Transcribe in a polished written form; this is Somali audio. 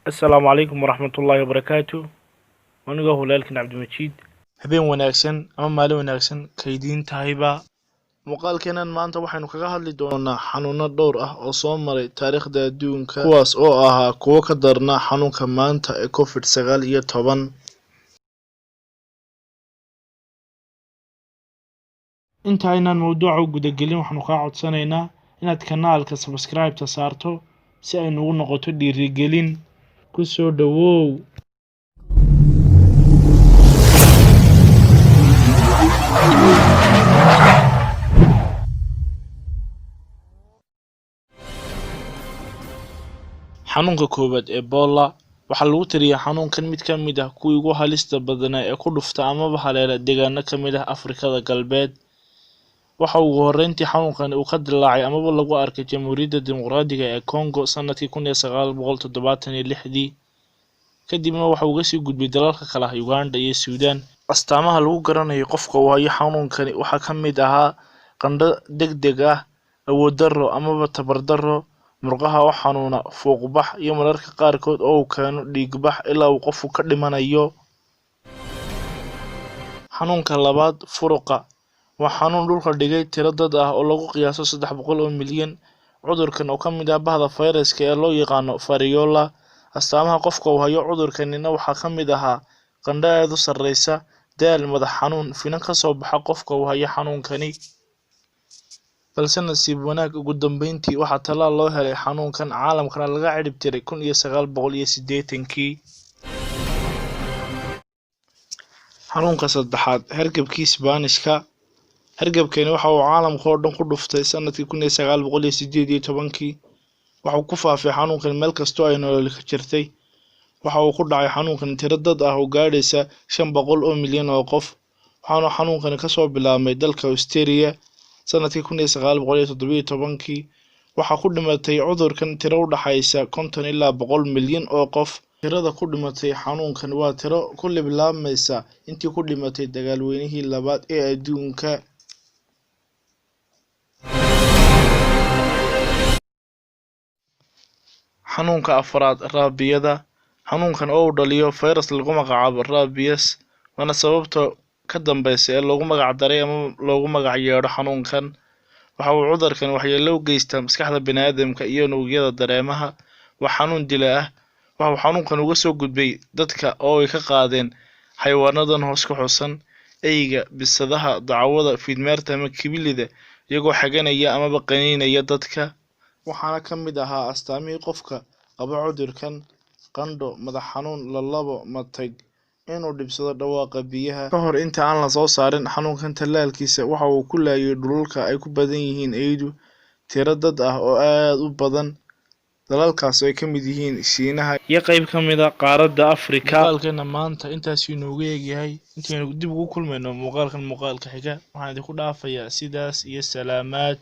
السلام عليكم ورحمة الله وبركاته. وأنا هلالكن عبد المجيد. habeen wanaagsan ama maalin wanaagsan kaydiin tahayba muuqaalkeenan maanta waxaynu kaga hadli doonaa xanuuno dhowr ah oo soo maray taariikhda adduunka kuwaas oo ahaa kuwo ka darnaa xanuunka maanta ee COVID-19. inta aynaan mawduuca u gudagelin waxaanu kaa codsanaynaa inaad kanaalka subscribe-ta saarto si ay nugu noqoto dhiirigelin. ku soo dhawow. xanuunka koowaad Ebola waxaa lagu tiriyaa xanuunkan mid ka mid ah kuwii ugu halista badnaa ee ku dhufta amaba haleela deegaano ka mid ah Afrikada Galbeed. waxa ugu horreyntii xanuunkan uu ka dillaacay amaba lagu arkay Jamhuuriyadda Dimuqraadiga ee Congo sanadkii 1976 kadibna waxa uu uga sii gudbay dalalka kale ah Uganda iyo Suudaan. astaamaha lagu garanayo qofka uu hayo xanuunkani waxaa ka mid ahaa qandho degdeg ah, awood darro amaba tabar darro, murqaha oo xanuuna, fuuqbax iyo mararka qaarkood oo uu keeno dhiigbax ilaa uu qofku ka dhimanayo. xanuunka labaad furuqa waa xanuun dhulka dhigay tiro dad ah oo lagu qiyaaso 300 oo milyan. cudurkan oo ka mid ah bahda fayraska ee loo yaqaano variola. astaamaha qofka uu hayo cudurkanina waxaa ka mid ahaa qandho aad u sarreysa, daal, madax xanuun, finan ka soo baxa qofka uu hayo xanuunkani. balse nasiib wanaag ugu dambeyntii waxaa tallaal loo helay xanuunkan caalamkana laga cirib tiray 1980. xanuunka saddexaad hargabkii Isbaanishka. hargabkani waxa uu caalamka oo dhan ku dhuftay sanadkii 1918. waxa uu ku faafay xanuunkan meel kastoo ay nolol ka jirtay. waxa uu ku dhacay xanuunkan tiro dad ah oo gaadhaysa 500 oo milyan oo qof. waxaana xanuunkani kasoo bilaabmay dalka Australia sanadkii 1917. waxaa ku dhimatay cudurkan tiro u dhaxaysa 50 ilaa 100 milyan oo qof. tirada ku dhimatay xanuunkan waa tiro ku bilaabmaysa intii ku dhimatay dagaalweynihii labaad ee adduunka. xanuunka afraad raabiyada. xanuunkan oo uu dhaliyo fayras lagu magacaabo rabies waana sababta ka dambeysa ee loogu magac daray ama loogu magac yeedho xanuunkan. waxa uu cudurkan waxyeello u geystaa maskaxda bini'aadamka iyo unugyada dareemaha. waa xanuun dila ah. waxa uu xanuunkan uga soo gudbay dadka oo ay ka qaadeen xayawaanadan hoos ku xusan: eyga, bisadaha, dacwada, fiidmeerta ama kibilida, iyagoo xaganaya amaba qaniinaya dadka. waxaana ka mid ahaa astaamihii qofka qaba cudurkan: qandho, madax xanuun, lalabo, matag, inuu dhibsado dhawaaqa biyaha. ka hor inta aan la soo saarin xanuunkan tallaalkiisa waxa uu ku laayay dhulalka ay ku badan yihiin eydu tiro dad ah oo aad u badan. dalalkaas ay ka mid yihiin Shiinaha iyo qayb ka mid ah qaaradda Afrika. muuqaalkeena maanta intaasuu inoogu eegyahay. intaynu dib ugu kulmayno muuqaalka xiga waxaan idinku dhaafayaa sidaas iyo salaamaad.